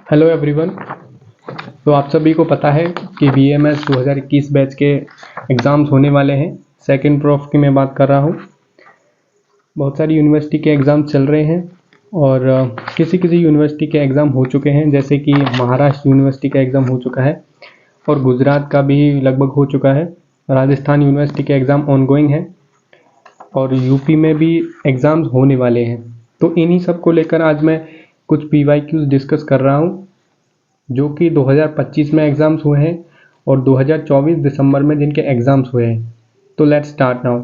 Hello everyone. तो आप सभी को पता है कि बीएमएस 2021 बैच के एग्ज़ाम्स होने वाले हैं। सेकंड प्रोफ की मैं बात कर रहा हूँ। बहुत सारी यूनिवर्सिटी के एग्ज़ाम चल रहे हैं और किसी किसी यूनिवर्सिटी के एग्ज़ाम हो चुके हैं, जैसे कि महाराष्ट्र यूनिवर्सिटी का एग्ज़ाम हो चुका है और गुजरात का भी लगभग हो चुका है। राजस्थान यूनिवर्सिटी के एग्ज़ाम ऑनगोइंग है और यूपी में भी एग्ज़ाम्स होने वाले हैं। तो इन्हीं सब को लेकर आज मैं कुछ PYQs डिस्कस कर रहा हूँ, जो कि 2025 में एग्ज़ाम्स हुए हैं और 2024 दिसंबर में जिनके एग्ज़ाम्स हुए हैं। तो लेट्स स्टार्ट नाउ।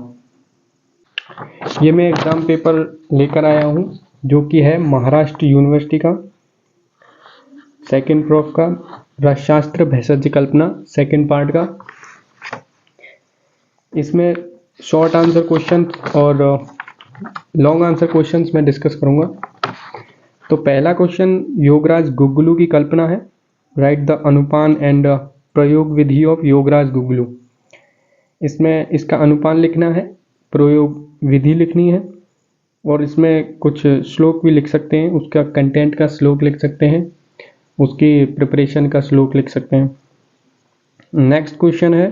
ये मैं एग्ज़ाम पेपर लेकर आया हूँ, जो कि है महाराष्ट्र यूनिवर्सिटी का सेकंड प्रोफ का रसशास्त्र भेषज कल्पना सेकंड पार्ट का। इसमें शॉर्ट आंसर क्वेश्चन और लॉन्ग आंसर क्वेश्चंस मैं डिस्कस करूँगा। तो पहला क्वेश्चन योगराज गुगलू की कल्पना है। राइट द अनुपान एंड प्रयोग विधि ऑफ योगराज गुगलू। इसमें इसका अनुपान लिखना है, प्रयोग विधि लिखनी है और इसमें कुछ श्लोक भी लिख सकते हैं। उसका कंटेंट का श्लोक लिख सकते हैं, उसकी प्रिपरेशन का श्लोक लिख सकते हैं। नेक्स्ट क्वेश्चन है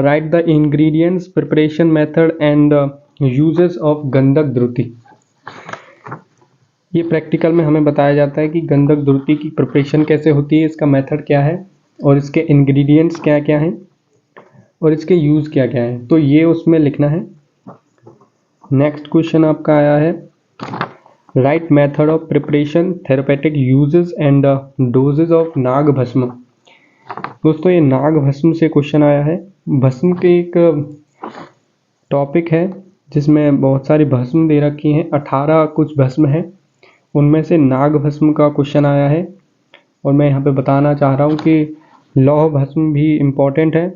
right the ingredients, preparation method and uses of गंधक द्रुति। ये प्रैक्टिकल में हमें बताया जाता है कि गंधक द्रुति की प्रिपरेशन कैसे होती है, इसका मेथड क्या है और इसके इंग्रेडिएंट्स क्या क्या हैं और इसके यूज़ क्या क्या हैं। तो ये उसमें लिखना है। नेक्स्ट क्वेश्चन आपका आया है right method of preparation, therapeutic uses and doses of नाग भस्म। दोस्तों ये नाग भस्म से क्वेश्चन आया है। भस्म के एक टॉपिक है जिसमें बहुत सारी भस्म दे रखी हैं, 18 कुछ भस्म हैं, उनमें से नाग भस्म का क्वेश्चन आया है। और मैं यहाँ पे बताना चाह रहा हूँ कि लौह भस्म भी इम्पॉर्टेंट है।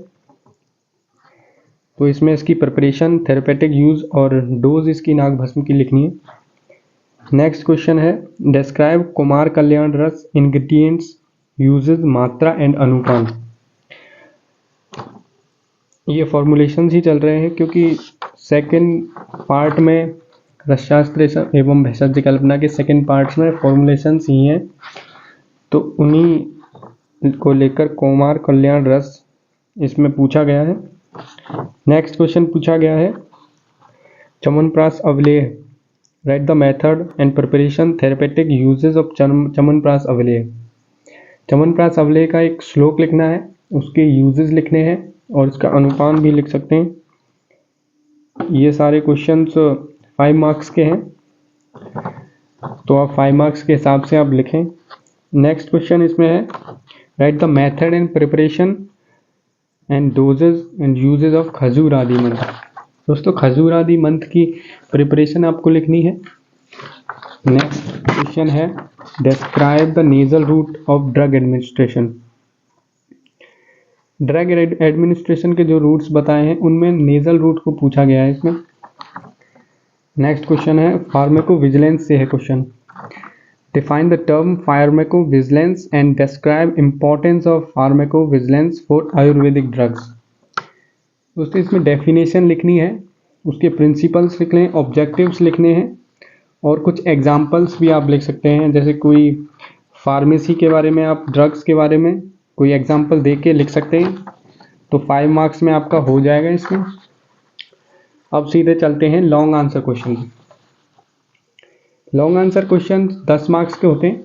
तो इसमें इसकी प्रिपरेशन, थेरेपेटिक यूज़ और डोज इसकी नाग भस्म की लिखनी है। नेक्स्ट क्वेश्चन है डिस्क्राइब कुमार कल्याण रस, इंग्रेडिएंट्स, यूजेस, मात्रा एंड अनुपान। ये फॉर्मुलेशंस ही चल रहे हैं क्योंकि सेकंड पार्ट में रसशास्त्र एवं भेषज कल्पना के सेकंड पार्ट्स में फॉर्मुलेशंस ही हैं। तो उन्हीं को लेकर कुमार कल्याण रस इसमें पूछा गया है। नेक्स्ट क्वेश्चन पूछा गया है च्यवनप्राश अवलेह। Right the method and preparation, therapeutic uses of Chyawanprash अवलेह। च्यवनप्राश अवलेह का एक श्लोक लिखना है, उसके यूजेस लिखने हैं और इसका अनुपान भी लिख सकते हैं। ये सारे क्वेश्चंस 5 मार्क्स के हैं, तो आप 5 मार्क्स के हिसाब से आप लिखें। नेक्स्ट क्वेश्चन इसमें है right the method and preparation and dosages and usages of khajur आदि मंत्र। दोस्तों खजूर आदि मंत्र की प्रिपरेशन आपको लिखनी है। नेक्स्ट क्वेश्चन है describe the nasal route of drug administration. Drug administration के जो रूट्स बताए हैं उनमें नेजल रूट को पूछा गया है इसमें। नेक्स्ट क्वेश्चन है फार्माकोविजिलेंस से है question. Define the term pharmacovigilance and describe importance of pharmacovigilance for Ayurvedic drugs. दोस्तों इसमें डेफिनेशन लिखनी है, उसके प्रिंसिपल्स लिखने हैं, ऑब्जेक्टिव्स लिखने हैं और कुछ एग्जाम्पल्स भी आप लिख सकते हैं। जैसे कोई फार्मेसी के बारे में, आप ड्रग्स के बारे में कोई एग्जाम्पल दे के लिख सकते हैं। तो 5 मार्क्स में आपका हो जाएगा इसमें। अब सीधे चलते हैं long answer question. Long answer question 10 marks के होते हैं।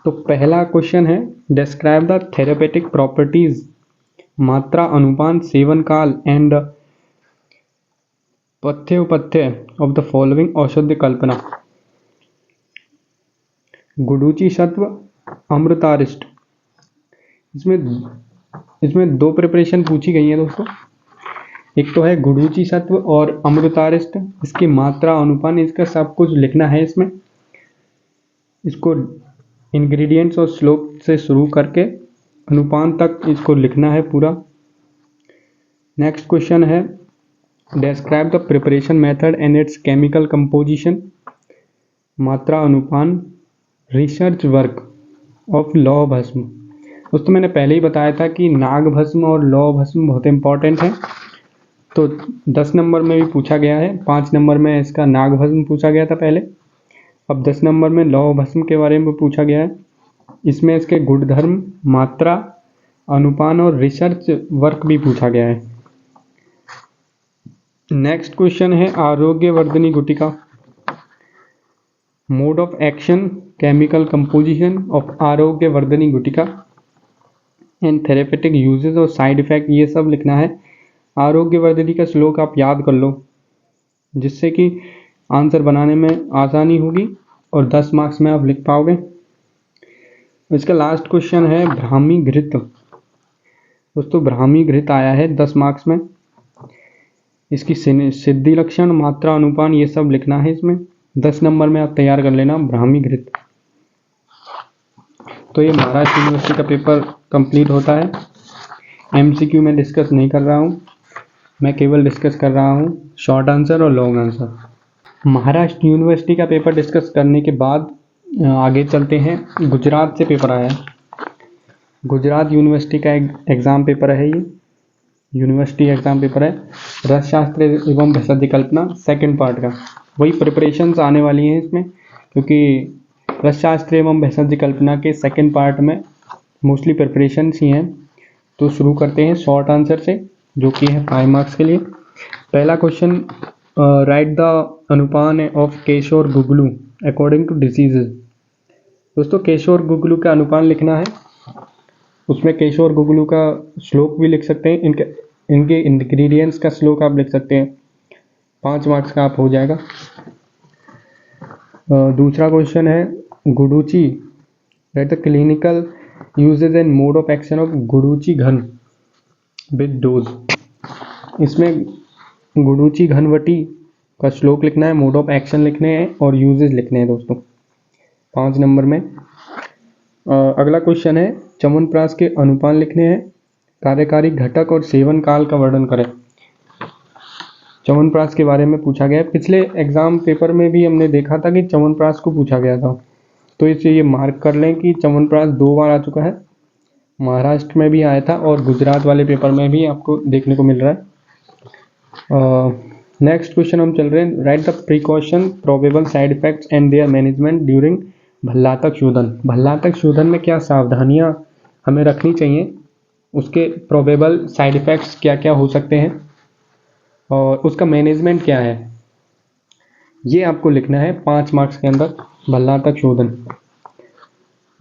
तो पहला क्वेश्चन है डिस्क्राइब द थेरेपेटिक प्रॉपर्टीज, मात्रा, अनुपान, सेवन काल एंड पथ्य उपथ्य ऑफ द फॉलोइंग औषधि कल्पना। गुडुचि सत्व, अमृतारिष्ट। इसमें 2 प्रिपरेशन पूछी गई है दोस्तों। एक तो है गुडुचि सत्व और अमृतारिष्ट, इसकी मात्रा, अनुपान, इसका सब कुछ लिखना है इसमें। इसको इंग्रेडिएंट्स और श्लोक से शुरू करके अनुपान तक इसको लिखना है पूरा। नेक्स्ट क्वेश्चन है describe the preparation method and it's chemical composition, मात्रा, अनुपान, रिसर्च वर्क ऑफ लौह भस्म। दोस्तों मैंने पहले ही बताया था कि नाग भस्म और लौह भस्म बहुत इंपॉर्टेंट है। तो 10 नंबर में भी पूछा गया है। 5 नंबर में इसका नाग भस्म पूछा गया था पहले, अब 10 नंबर में लौह भस्म के बारे में पूछा गया है। इसमें इसके गुणधर्म, मात्रा, अनुपान और रिसर्च वर्क भी पूछा गया है। नेक्स्ट क्वेश्चन है आरोग्यवर्धिनी गुटिका। Mode of action, chemical composition of आरोग्यवर्धिनी गुटिका एंड थेरेपेटिक यूजेस और साइड इफेक्ट, ये सब लिखना है। आरोग्यवर्धिनी का श्लोक आप याद कर लो, जिससे कि आंसर बनाने में आसानी होगी और 10 मार्क्स में आप लिख पाओगे। इसका लास्ट क्वेश्चन है ब्राह्मी घृत। दोस्तों ब्राह्मी घृत आया है 10 मार्क्स में। इसकी सिद्धि लक्षण, मात्रा, अनुपान, ये सब लिखना है इसमें। 10 नंबर में आप तैयार कर लेना ब्राह्मी घृत। तो ये महाराष्ट्र यूनिवर्सिटी का पेपर कंप्लीट होता है। एमसीक्यू में डिस्कस नहीं कर रहा हूँ, मैं केवल डिस्कस कर रहा हूँ शॉर्ट आंसर और लॉन्ग आंसर। महाराष्ट्र यूनिवर्सिटी का पेपर डिस्कस करने के बाद आगे चलते हैं। गुजरात से पेपर आया है। गुजरात यूनिवर्सिटी का एग्ज़ाम पेपर है, ये यूनिवर्सिटी एग्ज़ाम पेपर है। रसशास्त्र एवं भेषज कल्पना सेकंड पार्ट का वही प्रिपरेशंस आने वाली हैं इसमें, क्योंकि रसशास्त्र एवं भेषज कल्पना के सेकंड पार्ट में मोस्टली प्रिपरेशंस ही हैं। तो शुरू करते हैं शॉर्ट आंसर से, जो कि है 5 मार्क्स के लिए। पहला question, right the अनुपान of Kesho और गुगलू अकॉर्डिंग टू डिसीजेज। दोस्तों केशो और गुगलू का अनुपान लिखना है। उसमें केशो और गुगलू का श्लोक भी लिख सकते हैं, इनके इंग्रेडिएंट्स का श्लोक आप लिख सकते हैं। 5 मार्क्स का आप हो जाएगा। दूसरा क्वेश्चन है गुडुचि, right the clinical uses and mode of action of गुडुचि घन विद डोज। इसमें गुडुचि घनवटी का श्लोक लिखना है, मोड ऑफ एक्शन लिखने हैं और यूजेज लिखने हैं दोस्तों 5 नंबर में। अगला क्वेश्चन है च्यवनप्राश के अनुपान लिखने हैं, कार्यकारी घटक और सेवन काल का वर्णन करें। च्यवनप्राश के बारे में पूछा गया है। पिछले एग्जाम पेपर में भी हमने देखा था कि च्यवनप्राश को पूछा गया था, तो इसे ये मार्क कर लें कि च्यवनप्राश 2 बार आ चुका है। महाराष्ट्र में भी आया था और गुजरात वाले पेपर में भी आपको देखने को मिल रहा है। नेक्स्ट क्वेश्चन हम चल रहे हैं, right the precaution, probable side effects and their management during भल्लातक शोधन। भल्लातक शोधन में क्या सावधानियां हमें रखनी चाहिए, उसके प्रोबेबल साइड इफेक्ट्स क्या क्या हो सकते हैं और उसका मैनेजमेंट क्या है, ये आपको लिखना है 5 मार्क्स के अंदर, भल्लातक शोधन।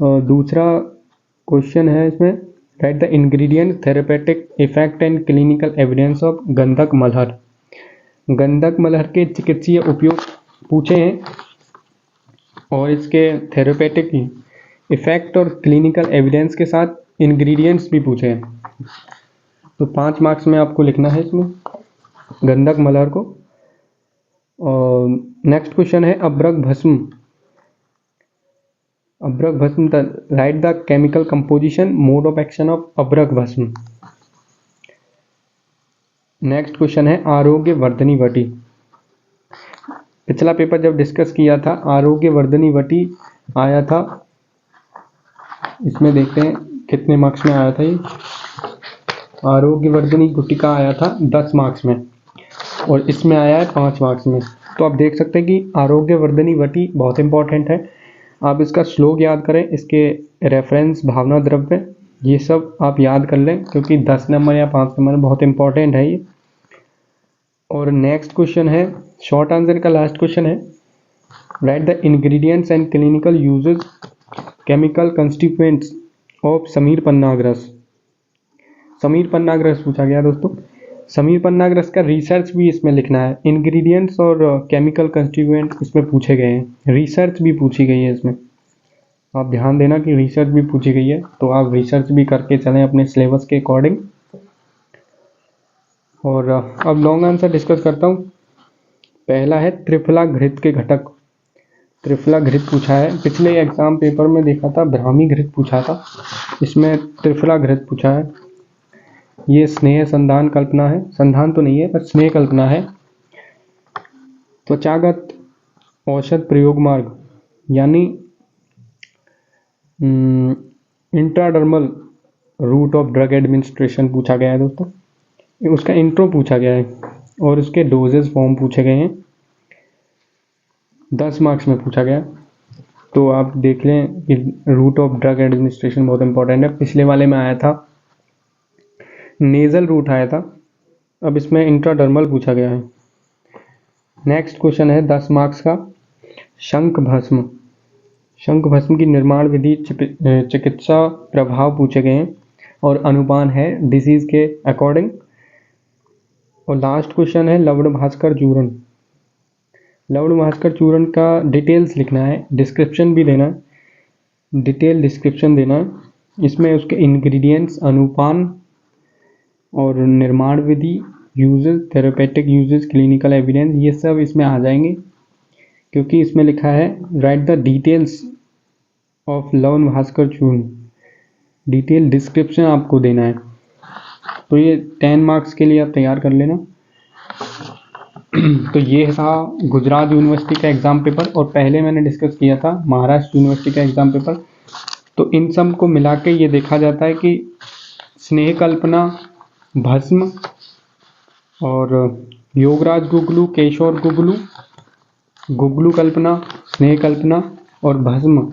दूसरा क्वेश्चन है इसमें, right the ingredient, therapeutic effect and clinical evidence of गंधक मलहर। गंधक मलहर के चिकित्सीय उपयोग पूछे हैं और इसके थेरेपेटिक इफेक्ट और क्लिनिकल एविडेंस के साथ इंग्रेडिएंट्स भी पूछे हैं। तो 5 मार्क्स में आपको लिखना है इसमें गंधक मलहर को। और नेक्स्ट क्वेश्चन है अभ्रक भस्म। अभ्रक भस्म, right the chemical composition, mode of action of अभ्रक भस्म। नेक्स्ट क्वेश्चन है आरोग्यवर्धिनी वटी। पिछला पेपर जब डिस्कस किया था आरोग्यवर्धिनी वटी आया था, इसमें देखते हैं कितने मार्क्स में आया था। ये आरोग्यवर्धिनी गुटिका आया था 10 मार्क्स में और इसमें आया है 5 मार्क्स में। तो आप देख सकते हैं कि आरोग्यवर्धिनी वटी बहुत इंपॉर्टेंट है। आप इसका श्लोक याद करें, इसके रेफरेंस, भावना द्रव्य, ये सब आप याद कर लें, क्योंकि 10 नंबर या 5 नंबर बहुत इंपॉर्टेंट है ये। और नेक्स्ट क्वेश्चन है शॉर्ट आंसर का लास्ट क्वेश्चन है, right the ingredients and clinical uses chemical constituents of समीर पन्नाग्रस। समीर पन्नाग्रस पूछा गया दोस्तों। समीर पन्नाग्रस का रिसर्च भी इसमें लिखना है। इंग्रेडिएंट्स और केमिकल कंस्टिट्यूएंट इसमें पूछे गए हैं, रिसर्च भी पूछी गई है इसमें। आप ध्यान देना कि रिसर्च भी पूछी गई है, तो आप रिसर्च भी करके चलें अपने सिलेबस के अकॉर्डिंग। और अब लॉन्ग आंसर डिस्कस करता हूँ। पहला है त्रिफला घृत के घटक। त्रिफला घृत पूछा है, पिछले एग्जाम पेपर में देखा था ब्राह्मी घृत पूछा था, इसमें त्रिफला घृत पूछा है। ये स्नेह संधान कल्पना है, संधान तो नहीं है पर स्नेह कल्पना है। त्वचागत औषध प्रयोग मार्ग यानी intradermal root of drug administration पूछा गया है दोस्तों। उसका इंट्रो पूछा गया है और उसके डोजेज फॉर्म पूछे गए हैं, 10 मार्क्स में पूछा गया। तो आप देख लें कि रूट ऑफ ड्रग एडमिनिस्ट्रेशन बहुत इंपॉर्टेंट है। पिछले वाले में आया था नेजल रूट आया था, अब इसमें इंट्राडर्मल पूछा गया है। नेक्स्ट क्वेश्चन है 10 मार्क्स का, शंख भस्म। शंख भस्म की निर्माण विधि, चिकित्सा प्रभाव पूछे गए हैं और अनुपान है डिजीज के अकॉर्डिंग। और लास्ट क्वेश्चन है लवण भास्कर चूर्ण। लवण भास्कर चूर्ण का डिटेल्स लिखना है, डिस्क्रिप्शन भी देना है, डिटेल डिस्क्रिप्शन देना है। इसमें उसके इंग्रेडिएंट्स, अनुपान और निर्माण विधि, uses, therapeutic uses, clinical evidence, ये सब इसमें आ जाएंगे, क्योंकि इसमें लिखा है राइट द डिटेल्स ऑफ लवण भास्कर चूर्ण। डिटेल डिस्क्रिप्शन आपको देना है। तो ये 10 मार्क्स के लिए आप तैयार कर लेना। तो ये था गुजरात यूनिवर्सिटी का एग्ज़ाम पेपर, और पहले मैंने डिस्कस किया था महाराष्ट्र यूनिवर्सिटी का एग्ज़ाम पेपर। तो इन सब को मिला के ये देखा जाता है कि स्नेह कल्पना, भस्म और योगराज गुगलू, केशोर गुगलू, गुगलू कल्पना, स्नेह कल्पना और भस्म,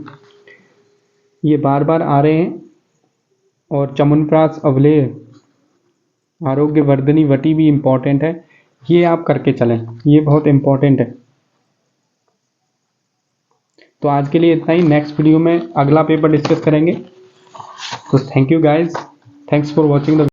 ये बार बार आ रहे हैं। और च्यवनप्राश अवलेह, आरोग्यवर्धिनी वटी भी इम्पॉर्टेंट है, ये आप करके चलें, ये बहुत इम्पॉर्टेंट है। तो आज के लिए इतना ही, नेक्स्ट वीडियो में अगला पेपर डिस्कस करेंगे। तो thank you guys, thanks for watching the